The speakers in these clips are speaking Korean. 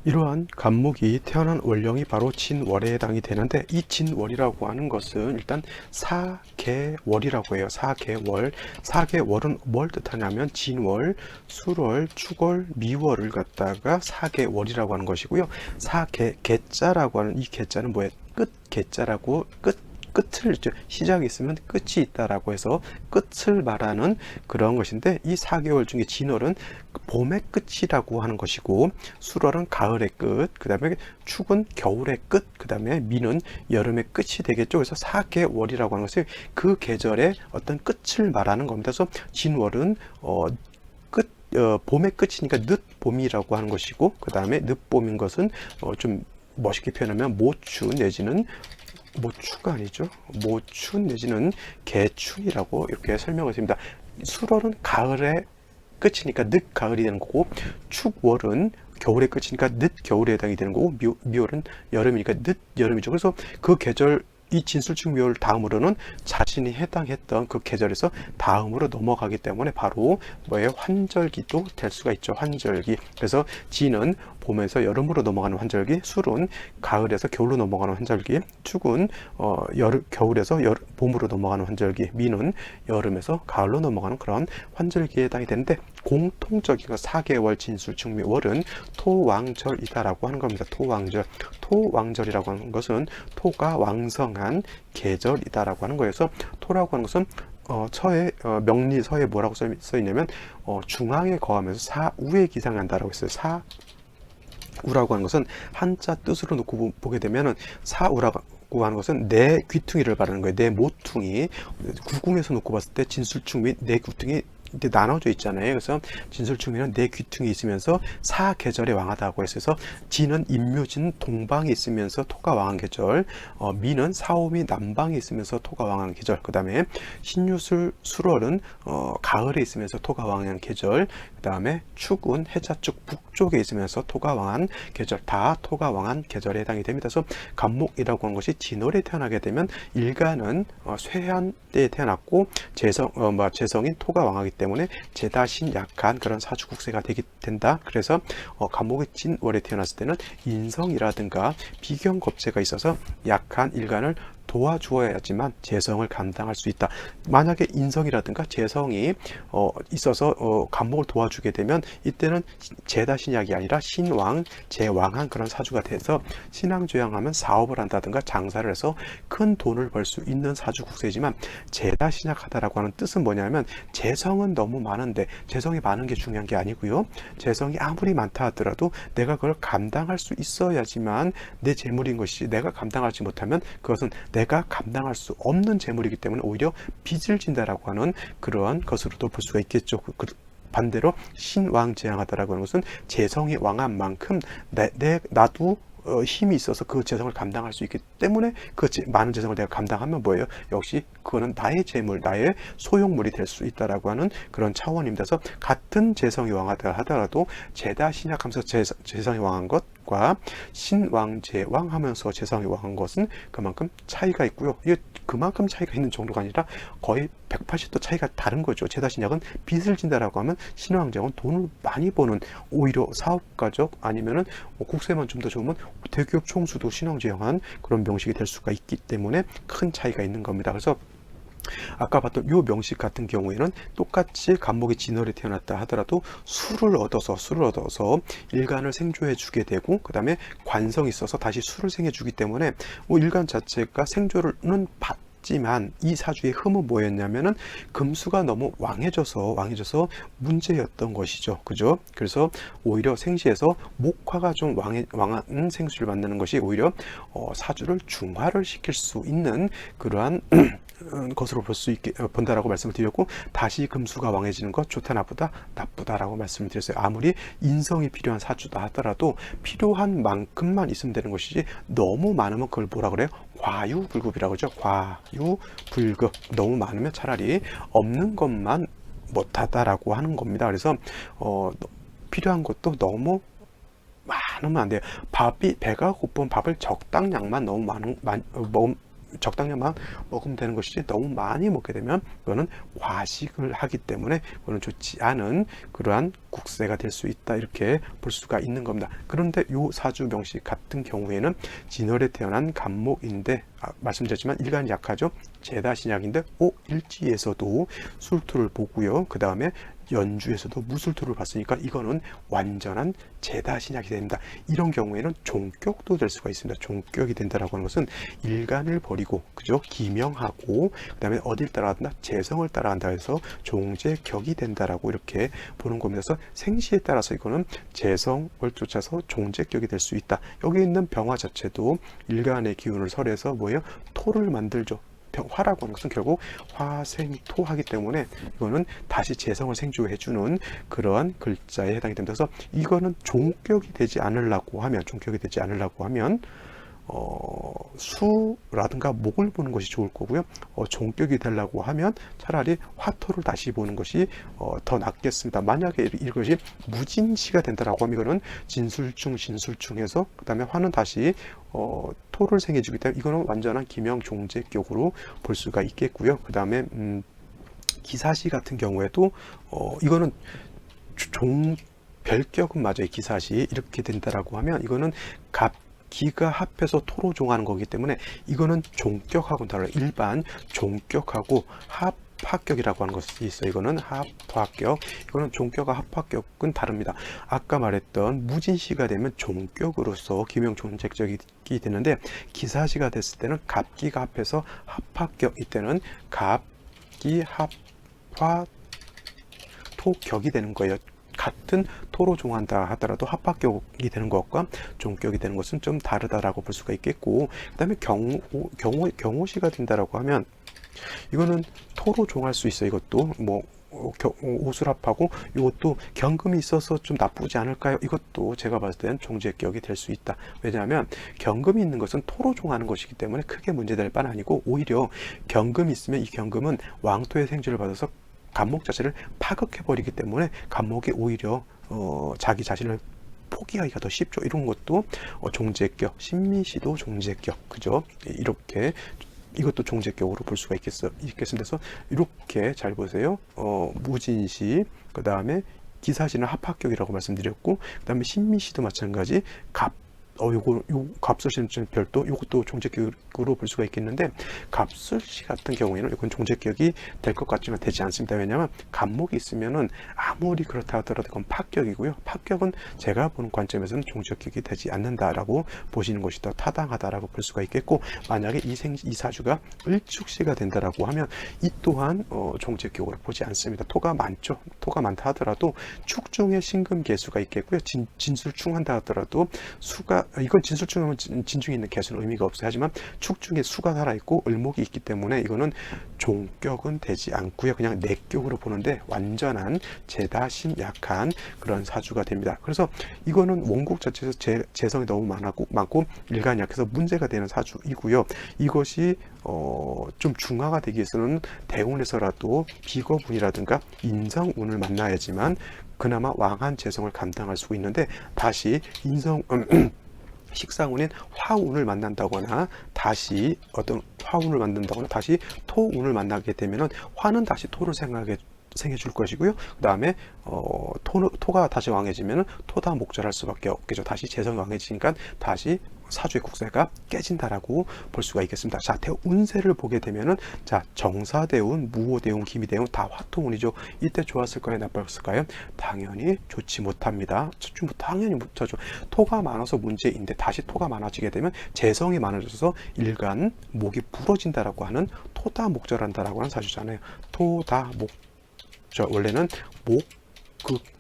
이러한 간목이 태어난 월령이 바로 진월에 해당이 되는데, 이 진월이라고 하는 것은 일단 사계월이라고 해요. 사계월. 사계월은 뭘 뜻하냐면 진월, 술월, 축월, 미월을 갖다가 사계월이라고 하는 것이고요. 개자라고 하는 이 개자는 뭐예요? 끝 개자라고, 끝을, 시작이 있으면 끝이 있다라고 해서 끝을 말하는 그런 것인데, 이 4개월 중에 진월은 봄의 끝이라고 하는 것이고, 술월은 가을의 끝, 그 다음에 축은 겨울의 끝, 그 다음에 미는 여름의 끝이 되겠죠. 그래서 4개월이라고 하는 것이 그 계절의 어떤 끝을 말하는 겁니다. 그래서 진월은 봄의 끝이니까 늦봄이라고 하는 것이고, 그 다음에 늦봄인 것은 좀 멋있게 표현하면 모추 내지는 모추가 아니죠. 모춘 내지는 개춘이라고 이렇게 설명을 했습니다. 술월은 가을의 끝이니까 늦가을이 되는 거고, 축월은 겨울의 끝이니까 늦겨울에 해당이 되는 거고, 미월은 여름이니까 늦여름이죠. 그래서 그 계절, 이 진술축미월 다음으로는 자신이 해당했던 그 계절에서 다음으로 넘어가기 때문에 바로 뭐예요? 환절기도 될 수가 있죠. 환절기. 그래서 진은 봄에서 여름으로 넘어가는 환절기, 술은 가을에서 겨울로 넘어가는 환절기, 축은 겨울에서 봄으로 넘어가는 환절기, 미는 여름에서 가을로 넘어가는 그런 환절기에 해당이 되는데, 공통적인 거 4개월 진술축미월은 토왕절이다라고 하는 겁니다. 토왕절. 토왕절이라고 하는 것은 토가 왕성한 계절이다라고 하는 거여서, 토라고 하는 것은 명리서에 뭐라고 써 있냐면 중앙에 거하면서 사우에 기상한다라고 했어요. 사우라고 하는 것은 한자 뜻으로 놓고 보게 되면은, 사우라고 하는 것은 내 귀퉁이를 말하는 거예요. 내 모퉁이. 구궁에서 놓고 봤을 때 진술축 및 내 귀퉁이 이렇게 나눠져 있잖아요. 그래서 진술축미는 내 귀퉁이 있으면서 사계절에 왕하다고 했어서, 진은 임묘진 동방에 있으면서 토가 왕한 계절, 미는 사오미 남방에 있으면서 토가 왕한 계절, 그 다음에 신유술 술월은 가을에 있으면서 토가 왕한 계절, 그 다음에 축은 해자축 북쪽에 있으면서 토가 왕한 계절, 다 토가 왕한 계절에 해당이 됩니다. 그래서 간목이라고 하는 것이 진월에 태어나게 되면 일간은 쇠한 때에 태어났고 재성인 토가 왕하기 때문에 제다신 약한 그런 사주국세가 된다. 그래서 간목이 진월에 태어났을 때는 인성이라든가 비경겁제가 있어서 약한 일간을 도와주어야지만 재성을 감당할 수 있다. 만약에 인성이라든가 재성이 있어서 간목을 도와주게 되면, 이때는 제다신약이 아니라 신왕, 제왕한 그런 사주가 돼서 신앙조양하면 사업을 한다든가 장사를 해서 큰 돈을 벌 수 있는 사주국세지만, 제다신약하다라고 하는 뜻은 뭐냐면, 재성은 너무 많은데, 재성이 많은 게 중요한 게 아니고요. 재성이 아무리 많다 하더라도 내가 그걸 감당할 수 있어야지만 내 재물인 것이지, 내가 감당하지 못하면 그것은 내가 감당할 수 없는 재물이기 때문에 오히려 빚을 진다라고 하는 그러한 것으로도 볼 수가 있겠죠. 반대로 신왕제왕하다라고 하는 것은 재성이 왕한 만큼 나도 힘이 있어서 그 재성을 감당할 수 있기 때문에, 그 많은 재성을 내가 감당하면 뭐예요? 역시 그거는 나의 재물, 나의 소용물이 될 수 있다라고 하는 그런 차원입니다. 그래서 같은 재성이 왕하다 하더라도 제다 신약하면서 재성이 왕한 것과 신왕제왕 하면서 재성이 왕한 것은 그만큼 차이가 있고요. 이게 그만큼 차이가 있는 정도가 아니라 거의 180도 차이가 다른 거죠. 제다 신약은 빚을 진다라고 하면, 신왕제왕은 돈을 많이 버는, 오히려 사업가적 아니면은 국세만 좀 더 좋으면 대기업 총수도 신왕제왕한 그런 명식이 될 수가 있기 때문에 큰 차이가 있는 겁니다. 그래서 아까 봤던 요 명식 같은 경우에는 똑같이 간목이 진월에 태어났다 하더라도 술을 얻어서 일간을 생조해 주게 되고, 그 다음에 관성이 있어서 다시 술을 생해 주기 때문에 일간 자체가 생조는 지만 이 사주의 흠은 뭐였냐면은 금수가 너무 왕해져서 문제였던 것이죠. 그죠? 그래서 오히려 생시에서 목화가 좀 왕한 생수를 만드는 것이 오히려 사주를 중화를 시킬 수 있는 그러한 것으로 본다라고 말씀을 드렸고, 다시 금수가 왕해지는 것 좋다 나쁘다라고 말씀을 드렸어요. 아무리 인성이 필요한 사주다 하더라도 필요한 만큼만 있으면 되는 것이지, 너무 많으면 그걸 뭐라 그래요? 과유불급이라고 하죠. 과유불급. 너무 많으면 차라리 없는 것만 못하다라고 하는 겁니다. 그래서 필요한 것도 너무 많으면 안 돼요. 배가 고픈 밥을 적당량만 너무 적당량만 먹으면 되는 것이지 너무 많이 먹게 되면 그거는 과식을 하기 때문에 그거는 좋지 않은 그러한 국세가 될 수 있다, 이렇게 볼 수가 있는 겁니다. 그런데 요 사주 명식 같은 경우에는 진월에 태어난 간목인데 말씀드렸지만 일간이 약하죠. 제다신약인데 일지에서도 술토를 보고요. 그 다음에 연주에서도 무술토를 봤으니까 이거는 완전한 제다신약이 됩니다. 이런 경우에는 종격도 될 수가 있습니다. 종격이 된다라고 하는 것은 일간을 버리고 그죠? 기명하고 그 다음에 어딜 따라간다? 재성을 따라간다 해서 종제격이 된다라고 이렇게 보는 겁니다. 그래서 생시에 따라서 이거는 재성을 쫓아서 종제격이 될 수 있다. 여기 있는 병화 자체도 일간의 기운을 설해서 뭐예요? 토를 만들죠. 화라고 하는 것은 결국 화생토하기 때문에 이거는 다시 재성을 생주해주는 그러한 글자에 해당이 됩니다. 그래서 이거는 종격이 되지 않으려고 하면 수라든가 목을 보는 것이 좋을 거고요. 종격이 되려고 하면 차라리 화토를 다시 보는 것이 더 낫겠습니다. 만약에 이것이 무진시가 된다라고 하면 이거는 진술충해서 그 다음에 화는 다시 토를 생해주기 때문에 이거는 완전한 기명종제격으로 볼 수가 있겠고요. 그 다음에 기사시 같은 경우에도 이거는 별격은 맞아요. 기사시 이렇게 된다라고 하면 이거는 기가 합해서 토로 종하는 거기 때문에 이거는 종격하고는 달라요. 일반 종격하고 합합격이라고 하는 것이 있어요. 이거는 합합격, 이거는 종격과 합합격은 다릅니다. 아까 말했던 무진시가 되면 종격으로서 기명종제격이 되는데 기사시가 됐을 때는 갑기가 합해서 합합격, 이때는 갑기 합화 토격이 되는 거예요. 같은 토로 종한다 하더라도 합합격이 되는 것과 종격이 되는 것은 좀 다르다라고 볼 수가 있겠고, 그 다음에 경호시가 된다라고 하면 이거는 토로 종할 수 있어요. 이것도 오수랍하고 이것도 경금이 있어서 좀 나쁘지 않을까요? 이것도 제가 봤을 때는 종제격이 될 수 있다. 왜냐하면 경금이 있는 것은 토로 종하는 것이기 때문에 크게 문제될 바는 아니고, 오히려 경금이 있으면 이 경금은 왕토의 생주를 받아서 간목 자체를 파극해버리기 때문에 간목이 오히려 자기 자신을 포기하기가 더 쉽죠. 이런 것도 종제격, 신미시도 종제격, 그죠? 이렇게 이것도 종제격으로 볼 수가 있겠습니다. 그래서 이렇게 잘 보세요. 무진시, 그 다음에 기사시는 합합격이라고 말씀드렸고, 그 다음에 신미시도 마찬가지 요 갑술시는 별도, 요것도 종제격으로 볼 수가 있겠는데, 갑술시 같은 경우에는 이건 종제격이 될 것 같지만 되지 않습니다. 왜냐하면 간목이 있으면은 아무리 그렇다 하더라도 이건 합격이고요. 합격은 제가 보는 관점에서는 종제격이 되지 않는다라고 보시는 것이 더 타당하다라고 볼 수가 있겠고, 만약에 이 사주가 을축시가 된다라고 하면 이 또한 종제격으로 보지 않습니다. 토가 많죠. 토가 많다 하더라도 축 중에 신금 개수가 있겠고요. 진술충한다 하더라도 수가, 이건 진술충하면 진중에 있는 개수는 의미가 없어요. 하지만 축 중에 수가 살아있고 을목이 있기 때문에 이거는 종격은 되지 않고요. 그냥 내격으로 보는데 완전한 제다신 약한 그런 사주가 됩니다. 그래서 이거는 원국 자체에서 재성이 너무 많고 일간이 약해서 문제가 되는 사주이고요. 이것이 좀 중화가 되기 위해서는 대운에서라도 비거분이라든가 인성운을 만나야지만 그나마 왕한 재성을 감당할 수 있는데, 다시 식상운인 화운을 만난다거나 다시 다시 토운을 만나게 되면은 화는 다시 토를 생해줄 것이고요. 그 다음에 토가 다시 왕해지면 토다 목절할 수밖에 없겠죠. 다시 재성이 왕해지니까 다시 사주의 국세가 깨진다라고 볼 수가 있겠습니다. 자, 운세를 보게 되면은, 자, 정사대운, 무호대운, 기미대운 다 화토운이죠. 이때 좋았을까요? 나빴을까요? 당연히 좋지 못합니다. 당연히 못하죠. 토가 많아서 문제인데 다시 토가 많아지게 되면 재성이 많아져서 일간 목이 부러진다라고 하는 토다 목절한다라고 하는 사주잖아요. 토다 목절, 원래는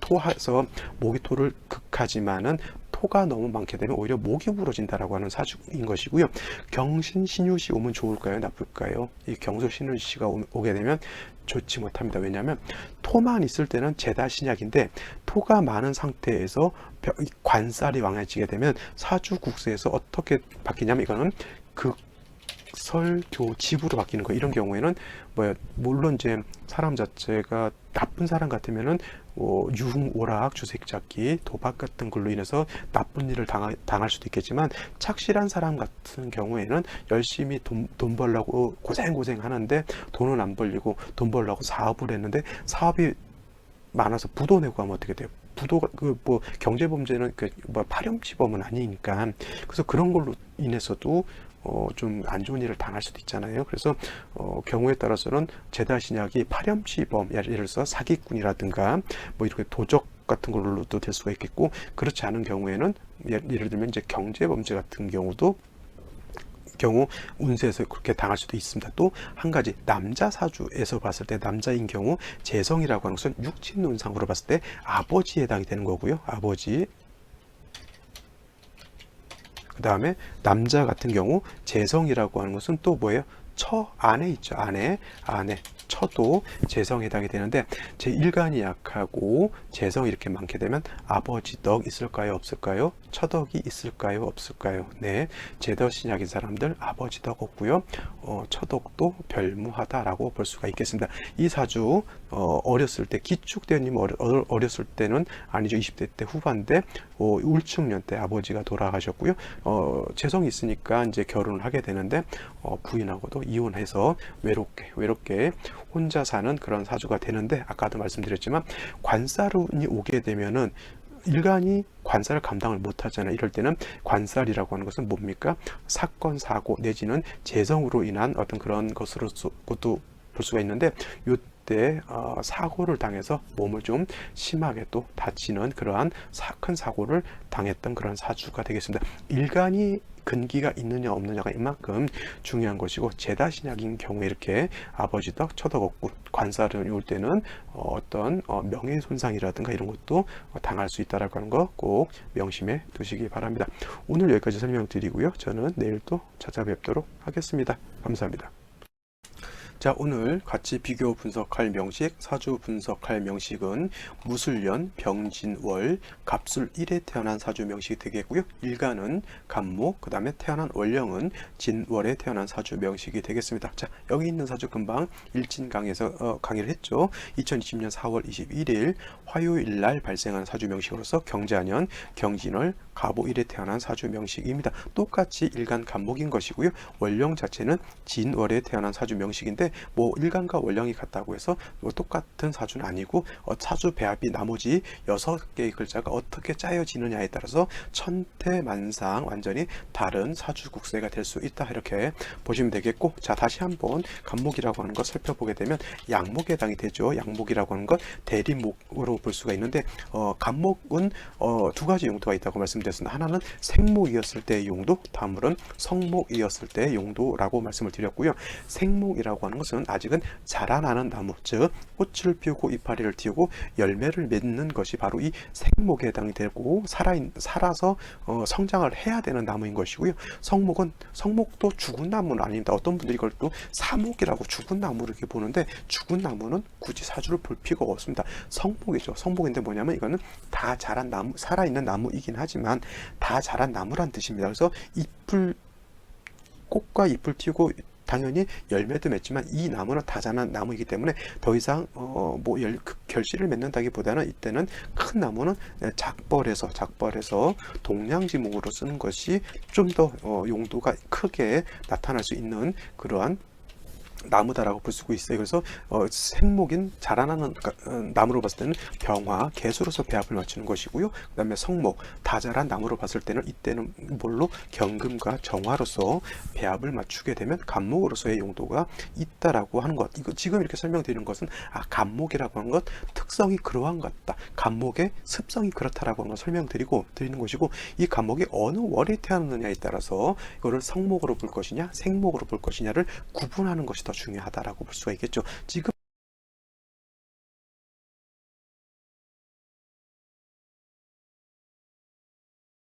토해서 목이 토를 극하지만은 토가 너무 많게 되면 오히려 목이 부러진다라고 하는 사주인 것이고요. 경신 신유시 오면 좋을까요? 나쁠까요? 이 경솔 신유시가 오게 되면 좋지 못합니다. 왜냐하면 토만 있을 때는 제다신약인데 토가 많은 상태에서 관살이 왕해지게 되면 사주 국세에서 어떻게 바뀌냐면, 이거는 설교 집으로 바뀌는 거, 이런 경우에는 뭐야, 물론 이제 사람 자체가 나쁜 사람 같으면은 유흥, 오락, 주색잡기, 도박 같은 걸로 인해서 나쁜 일을 당할 수도 있겠지만, 착실한 사람 같은 경우에는 열심히 돈 벌려고 고생 하는데 돈은 안 벌리고, 돈 벌려고 사업을 했는데 사업이 많아서 부도 내고 하면 어떻게 돼요? 부도가 뭐 경제범죄는 뭐 파렴치범은 아니니까. 그래서 그런 걸로 인해서도 좀 안 좋은 일을 당할 수도 있잖아요. 그래서 경우에 따라서는 제다 신약이 파렴치범, 예를 들어서 사기꾼이라든가 뭐 이렇게 도적 같은 걸로도 될 수가 있겠고, 그렇지 않은 경우에는 예를 들면 이제 경제범죄 같은 경우 운세에서 그렇게 당할 수도 있습니다. 또 한 가지, 남자 사주에서 봤을 때 남자인 경우 재성이라고 하는 것은 육친운상으로 봤을 때 아버지에 해당이 되는 거고요. 아버지. 그 다음에 남자 같은 경우 재성이라고 하는 것은 또 뭐예요? 처 안에 있죠. 안에 처도 재성에 해당이 되는데, 제 일간이 약하고 재성이 이렇게 많게 되면 아버지 덕 있을까요? 없을까요? 처덕이 있을까요? 없을까요? 네, 제더 신약인 사람들 아버지 덕 없고요. 처덕도 별무하다라고 볼 수가 있겠습니다. 이 사주 어렸을 때, 기축대원님 어렸을 때는 아니죠. 20대 때 후반대, 울충년 때 아버지가 돌아가셨고요. 재성이 있으니까 이제 결혼을 하게 되는데 부인하고도 이혼해서 외롭게 혼자 사는 그런 사주가 되는데, 아까도 말씀드렸지만 관살운이 오게 되면은 일간이 관살을 감당을 못 하잖아요. 이럴 때는 관살이라고 하는 것은 뭡니까? 사건, 사고 내지는 재성으로 인한 어떤 그런 것으로도 볼 수가 있는데, 이때 사고를 당해서 몸을 좀 심하게 또 다치는 그러한 큰 사고를 당했던 그런 사주가 되겠습니다. 일간이 근기가 있느냐 없느냐가 이만큼 중요한 것이고, 제다 신약인 경우에 이렇게 아버지 덕, 처덕 없고 관살이 올 때는 어떤 명예손상이라든가 이런 것도 당할 수 있다라고 하는 거 꼭 명심해 두시기 바랍니다. 오늘 여기까지 설명드리고요. 저는 내일 또 찾아뵙도록 하겠습니다. 감사합니다. 자, 오늘 같이 비교 분석할 명식, 사주 분석할 명식은 무술년, 병진월, 갑술 1에 태어난 사주 명식이 되겠고요. 일간은 갑목, 그 다음에 태어난 월령은 진월에 태어난 사주 명식이 되겠습니다. 자, 여기 있는 사주 금방 일진강에서 강의를 했죠. 2020년 4월 21일 화요일 날 발생한 사주 명식으로서 경자년, 경진월, 갑오 1에 태어난 사주 명식입니다. 똑같이 일간 갑목인 것이고요. 월령 자체는 진월에 태어난 사주 명식인데, 뭐 일간과 월령이 같다고 해서 뭐 똑같은 사주는 아니고, 사주 배합이 나머지 6개의 글자가 어떻게 짜여지느냐에 따라서 천태만상 완전히 다른 사주 국세가 될 수 있다, 이렇게 보시면 되겠고, 자, 다시 한번 갑목이라고 하는 것 살펴보게 되면 양목에 해당이 되죠. 양목이라고 하는 것 대리목으로 볼 수가 있는데, 갑목은 두 가지 용도가 있다고 말씀드렸습니다. 하나는 생목이었을 때의 용도, 다음으로는 성목이었을 때의 용도라고 말씀을 드렸고요. 생목이라고 하는 것은 아직은 자라나는 나무, 즉 꽃을 피우고 이파리를 틔우고 열매를 맺는 것이 바로 이 생목에 해당이 되고, 살아서 성장을 해야 되는 나무인 것이고요. 성목도 죽은 나무는 아닙니다. 어떤 분들이 이걸 또 사목이라고 죽은 나무를 이렇게 보는데, 죽은 나무는 굳이 사주를 볼 필요가 없습니다. 성목이죠. 성목인데 뭐냐면 이거는 다 자란 나무, 살아있는 나무이긴 하지만 다 자란 나무란 뜻입니다. 그래서 꽃과 잎을 틔우고 당연히 열매도 맺지만 이 나무는 다 자란 나무이기 때문에 더 이상 결실을 맺는다기보다는 이때는 큰 나무는 작벌해서 동량지목으로 쓰는 것이 좀 더 용도가 크게 나타날 수 있는 그러한 나무다라고 볼 수가 있어요. 그래서 생목인 자라나는 나무로 봤을 때는 병화, 개수로서 배합을 맞추는 것이고요. 그 다음에 성목, 다 자란 나무로 봤을 때는 이때는 뭘로 경금과 정화로서 배합을 맞추게 되면 갑목으로서의 용도가 있다라고 하는 것. 이거 지금 이렇게 설명드리는 것은 갑목이라고 하는 것 특성이 그러한 것 같다. 갑목의 습성이 그렇다라고 하는 걸 드리는 것이고, 이 갑목이 어느 월에 태어났느냐에 따라서 이거를 성목으로 볼 것이냐 생목으로 볼 것이냐를 구분하는 것이 더 중요하다라고 볼 수가 있겠죠. 지금